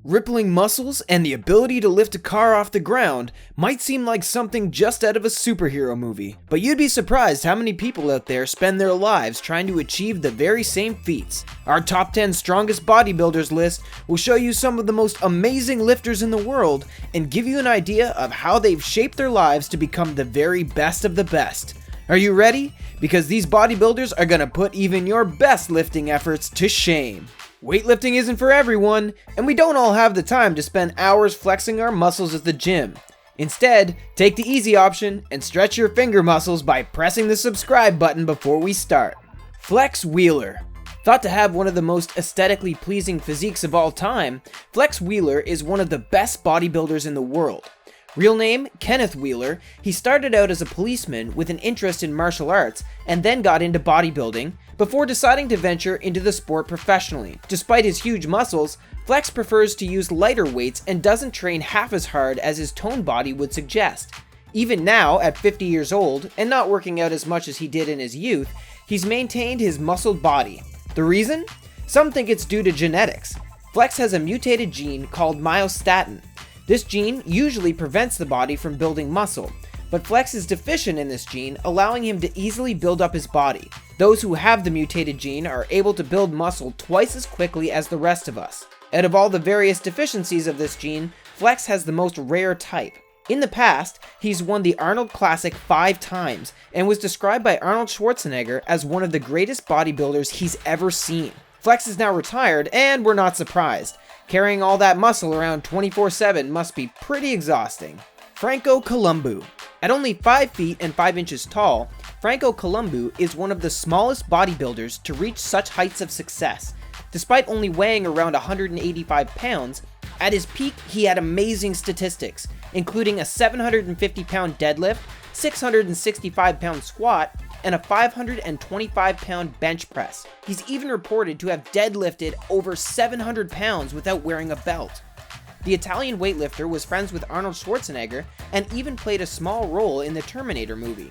Rippling muscles and the ability to lift a car off the ground might seem like something just out of a superhero movie, but you'd be surprised how many people out there spend their lives trying to achieve the very same feats. Our top 10 strongest bodybuilders list will show you some of the most amazing lifters in the world and give you an idea of how they've shaped their lives to become the very best of the best. Are you ready? Because these bodybuilders are gonna put even your best lifting efforts to shame. Weightlifting isn't for everyone, and we don't all have the time to spend hours flexing our muscles at the gym. Instead, take the easy option and stretch your finger muscles by pressing the subscribe button before we start. Flex Wheeler. Thought to have one of the most aesthetically pleasing physiques of all time, Flex Wheeler is one of the best bodybuilders in the world. Real name, Kenneth Wheeler, he started out as a policeman with an interest in martial arts and then got into bodybuilding before deciding to venture into the sport professionally. Despite his huge muscles, Flex prefers to use lighter weights and doesn't train half as hard as his toned body would suggest. Even now, at 50 years old, and not working out as much as he did in his youth, he's maintained his muscled body. The reason? Some think it's due to genetics. Flex has a mutated gene called myostatin. This gene usually prevents the body from building muscle, but Flex is deficient in this gene, allowing him to easily build up his body. Those who have the mutated gene are able to build muscle twice as quickly as the rest of us. Out of all the various deficiencies of this gene, Flex has the most rare type. In the past, he's won the Arnold Classic 5 times and was described by Arnold Schwarzenegger as one of the greatest bodybuilders he's ever seen. Flex is now retired, and we're not surprised. Carrying all that muscle around 24/7 must be pretty exhausting. Franco Columbu. At only 5 feet and 5 inches tall, Franco Columbu is one of the smallest bodybuilders to reach such heights of success. Despite only weighing around 185 pounds, at his peak he had amazing statistics, including a 750-pound deadlift, 665-pound squat, and a 525-pound bench press. He's even reported to have deadlifted over 700 pounds without wearing a belt. The Italian weightlifter was friends with Arnold Schwarzenegger and even played a small role in the Terminator movie.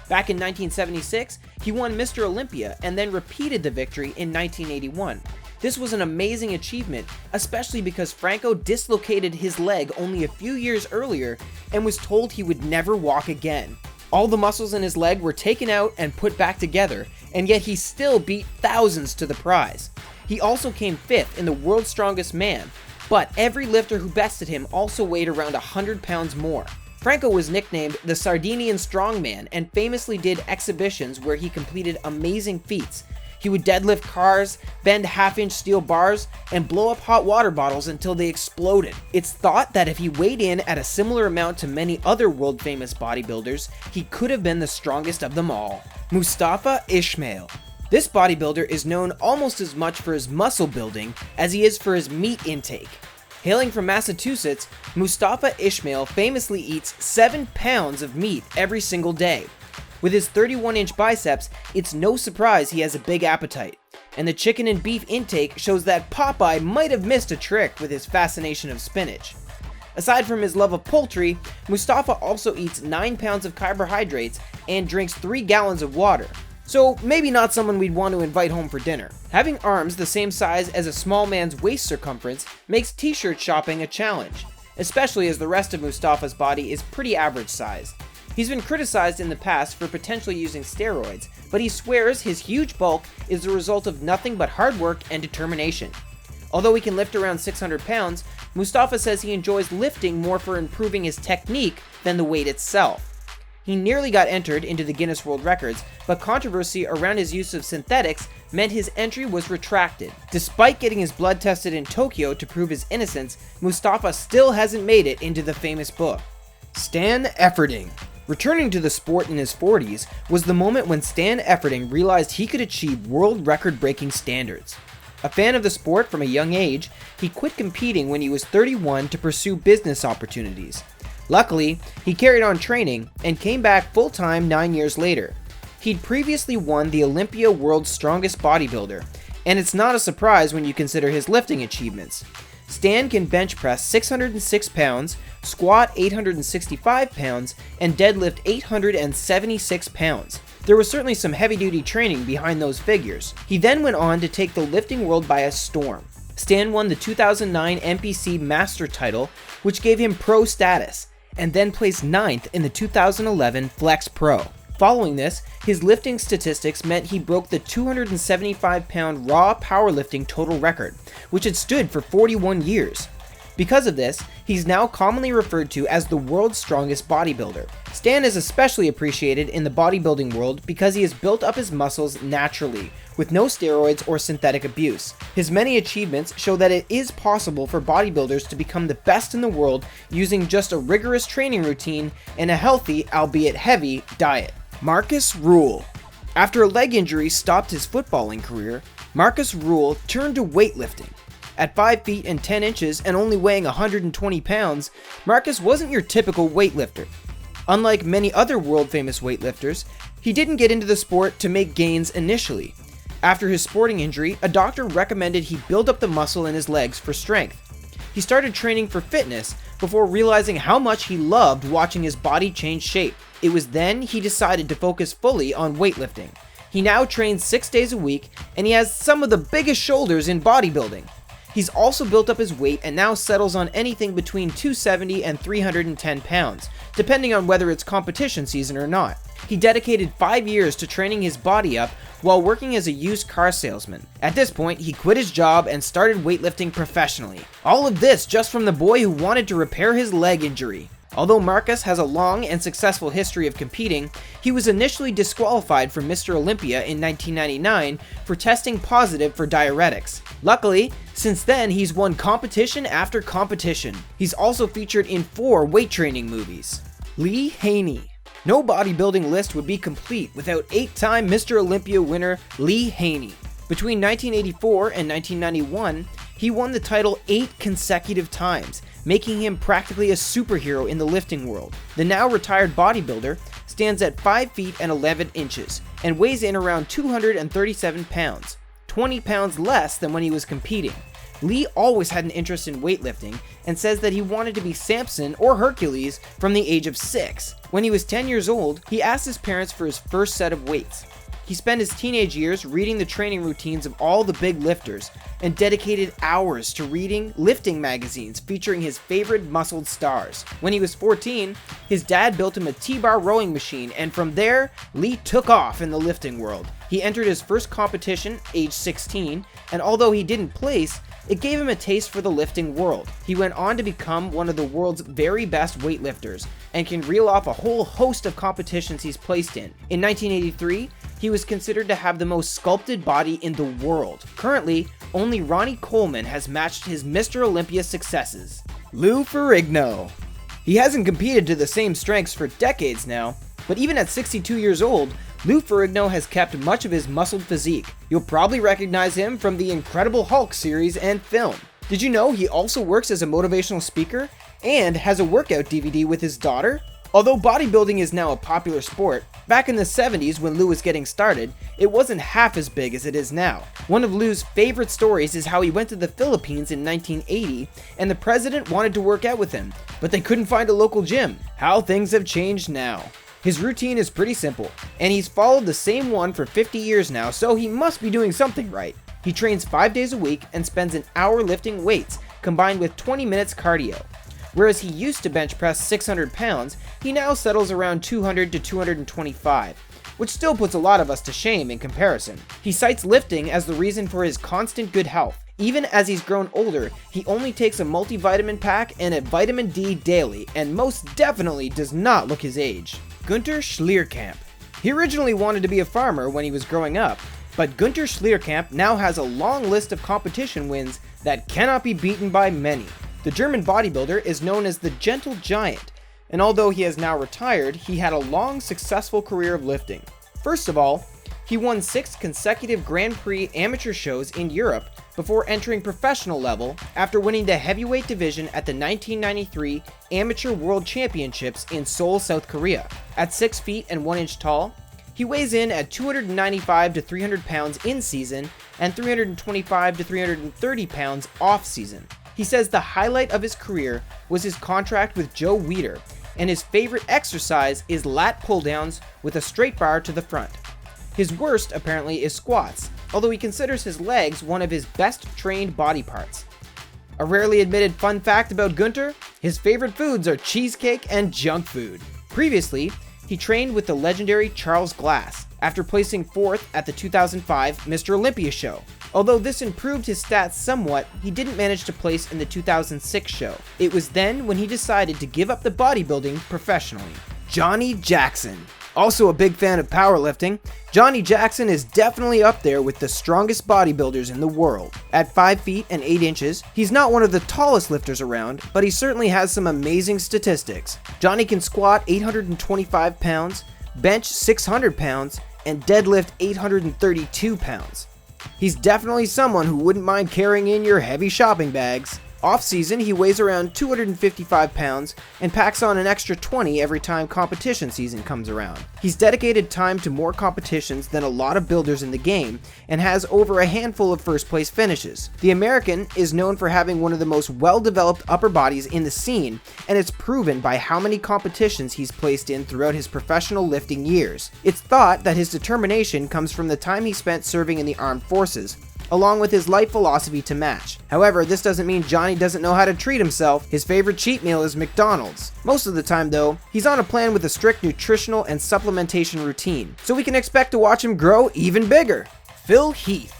Back in 1976, he won Mr. Olympia and then repeated the victory in 1981. This was an amazing achievement, especially because Franco dislocated his leg only a few years earlier and was told he would never walk again. All the muscles in his leg were taken out and put back together, and yet he still beat thousands to the prize. He also came 5th in the World's Strongest Man, but every lifter who bested him also weighed around 100 pounds more. Franco was nicknamed the Sardinian Strongman and famously did exhibitions where he completed amazing feats. He would deadlift cars, bend half-inch steel bars, and blow up hot water bottles until they exploded. It's thought that if he weighed in at a similar amount to many other world-famous bodybuilders, he could have been the strongest of them all. Mustafa Ishmael. This bodybuilder is known almost as much for his muscle building as he is for his meat intake. Hailing from Massachusetts, Moustafa Ismail famously eats 7 pounds of meat every single day. With his 31-inch biceps, it's no surprise he has a big appetite. And the chicken and beef intake shows that Popeye might have missed a trick with his fascination of spinach. Aside from his love of poultry, Mustafa also eats 9 pounds of carbohydrates and drinks 3 gallons of water. So maybe not someone we'd want to invite home for dinner. Having arms the same size as a small man's waist circumference makes t-shirt shopping a challenge, especially as the rest of Mustafa's body is pretty average size. He's been criticized in the past for potentially using steroids, but he swears his huge bulk is the result of nothing but hard work and determination. Although he can lift around 600 pounds, Mustafa says he enjoys lifting more for improving his technique than the weight itself. He nearly got entered into the Guinness World Records, but controversy around his use of synthetics meant his entry was retracted. Despite getting his blood tested in Tokyo to prove his innocence, Mustafa still hasn't made it into the famous book. Stan Efferding. Returning to the sport in his 40s was the moment when Stan Efferding realized he could achieve world record-breaking standards. A fan of the sport from a young age, he quit competing when he was 31 to pursue business opportunities. Luckily, he carried on training and came back full-time 9 years later. He'd previously won the Olympia World's Strongest Bodybuilder, and it's not a surprise when you consider his lifting achievements. Stan can bench press 606 pounds, squat 865 pounds, and deadlift 876 pounds. There was certainly some heavy-duty training behind those figures. He then went on to take the lifting world by a storm. Stan won the 2009 NPC Master title, which gave him pro status, and then placed 9th in the 2011 Flex Pro. Following this, his lifting statistics meant he broke the 275-pound raw powerlifting total record, which had stood for 41 years. Because of this, he's now commonly referred to as the world's strongest bodybuilder. Stan is especially appreciated in the bodybuilding world because he has built up his muscles naturally, with no steroids or synthetic abuse. His many achievements show that it is possible for bodybuilders to become the best in the world using just a rigorous training routine and a healthy, albeit heavy, diet. Markus Rühl. After a leg injury stopped his footballing career, Markus Rühl turned to weightlifting. At 5 feet and 10 inches and only weighing 120 pounds, Markus wasn't your typical weightlifter. Unlike many other world-famous weightlifters, he didn't get into the sport to make gains initially. After his sporting injury, a doctor recommended he build up the muscle in his legs for strength. He started training for fitness before realizing how much he loved watching his body change shape. It was then he decided to focus fully on weightlifting. He now trains 6 days a week, and he has some of the biggest shoulders in bodybuilding. He's also built up his weight and now settles on anything between 270 and 310 pounds, depending on whether it's competition season or not. He dedicated 5 years to training his body up while working as a used car salesman. At this point, he quit his job and started weightlifting professionally. All of this just from the boy who wanted to repair his leg injury. Although Markus has a long and successful history of competing, he was initially disqualified from Mr. Olympia in 1999 for testing positive for diuretics. Luckily, since then he's won competition after competition. He's also featured in 4 weight training movies. Haney. No bodybuilding list would be complete without 8-time Mr. Olympia winner Haney. Between 1984 and 1991, he won the title 8 consecutive times, making him practically a superhero in the lifting world. The now retired bodybuilder stands at 5 feet and 11 inches and weighs in around 237 pounds, 20 pounds less than when he was competing. Lee always had an interest in weightlifting and says that he wanted to be Samson or Hercules from the age of 6. When he was 10 years old, he asked his parents for his first set of weights. He spent his teenage years reading the training routines of all the big lifters and dedicated hours to reading lifting magazines featuring his favorite muscled stars. When he was 14, his dad built him a T-bar rowing machine, and from there, Lee took off in the lifting world. He entered his first competition, age 16, and although he didn't place, it gave him a taste for the lifting world. He went on to become one of the world's very best weightlifters and can reel off a whole host of competitions he's placed in. In 1983, he was considered to have the most sculpted body in the world. Currently, only Ronnie Coleman has matched his Mr. Olympia successes. Lou Ferrigno. He hasn't competed to the same strengths for decades now, but even at 62 years old, Lou Ferrigno has kept much of his muscled physique. You'll probably recognize him from the Incredible Hulk series and film. Did you know he also works as a motivational speaker and has a workout DVD with his daughter? Although bodybuilding is now a popular sport, back in the 70s when Lou was getting started, it wasn't half as big as it is now. One of Lou's favorite stories is how he went to the Philippines in 1980 and the president wanted to work out with him, but they couldn't find a local gym. How things have changed now. His routine is pretty simple, and he's followed the same one for 50 years now, so he must be doing something right. He trains 5 days a week and spends an hour lifting weights, combined with 20 minutes cardio. Whereas he used to bench press 600 pounds, he now settles around 200 to 225, which still puts a lot of us to shame in comparison. He cites lifting as the reason for his constant good health. Even as he's grown older, he only takes a multivitamin pack and a vitamin D daily, and most definitely does not look his age. Gunther Leitner. He originally wanted to be a farmer when he was growing up, but Gunther Leitner now has a long list of competition wins that cannot be beaten by many. The German bodybuilder is known as the Gentle Giant, and although he has now retired, he had a long, successful career of lifting. First of all, he won 6 consecutive Grand Prix amateur shows in Europe before entering professional level after winning the heavyweight division at the 1993 Amateur World Championships in Seoul, South Korea. At 6 feet and 1 inch tall, he weighs in at 295 to 300 pounds in season and 325 to 330 pounds off season. He says the highlight of his career was his contract with Joe Weider, and his favorite exercise is lat pull-downs with a straight bar to the front. His worst, apparently, is squats, although he considers his legs one of his best trained body parts. A rarely admitted fun fact about Gunther: his favorite foods are cheesecake and junk food. Previously, he trained with the legendary Charles Glass, after placing 4th at the 2005 Mr. Olympia show. Although this improved his stats somewhat, he didn't manage to place in the 2006 show. It was then when he decided to give up the bodybuilding professionally. Johnny Jackson. Also a big fan of powerlifting, Johnny Jackson is definitely up there with the strongest bodybuilders in the world. At 5 feet and 8 inches, he's not one of the tallest lifters around, but he certainly has some amazing statistics. Johnny can squat 825 pounds, bench 600 pounds, and deadlift 832 pounds. He's definitely someone who wouldn't mind carrying in your heavy shopping bags. Off-season, he weighs around 255 pounds and packs on an extra 20 every time competition season comes around. He's dedicated time to more competitions than a lot of builders in the game and has over a handful of first-place finishes. The American is known for having one of the most well-developed upper bodies in the scene, and it's proven by how many competitions he's placed in throughout his professional lifting years. It's thought that his determination comes from the time he spent serving in the armed forces, along with his life philosophy to match. However, this doesn't mean Johnny doesn't know how to treat himself. His favorite cheat meal is McDonald's. Most of the time though, he's on a plan with a strict nutritional and supplementation routine, so we can expect to watch him grow even bigger. Phil Heath.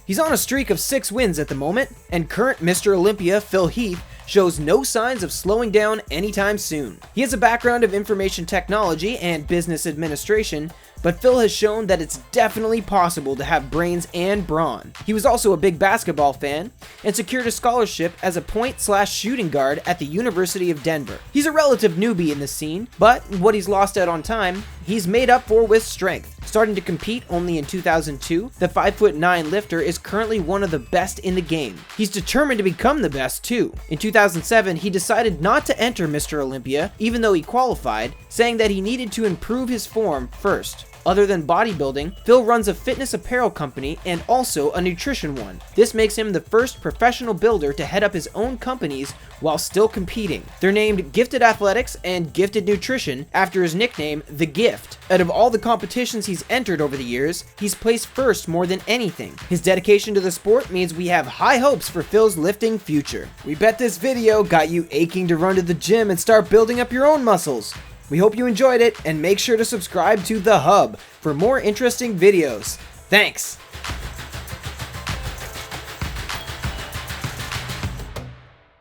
He's on a streak of 6 wins at the moment, and current Mr. Olympia Phil Heath shows no signs of slowing down anytime soon. He has a background of information technology and business administration, but Phil has shown that it's definitely possible to have brains and brawn. He was also a big basketball fan and secured a scholarship as a point/shooting guard at the University of Denver. He's a relative newbie in the scene, but what he's lost out on time, he's made up for with strength. Starting to compete only in 2002, the 5'9" lifter is currently one of the best in the game. He's determined to become the best too. In 2007, he decided not to enter Mr. Olympia, even though he qualified, saying that he needed to improve his form first. Other than bodybuilding, Phil runs a fitness apparel company and also a nutrition one. This makes him the first professional builder to head up his own companies while still competing. They're named Gifted Athletics and Gifted Nutrition after his nickname, The Gift. Out of all the competitions he's entered over the years, he's placed first more than anything. His dedication to the sport means we have high hopes for Phil's lifting future. We bet this video got you aching to run to the gym and start building up your own muscles. We hope you enjoyed it, and make sure to subscribe to The Hub for more interesting videos. Thanks!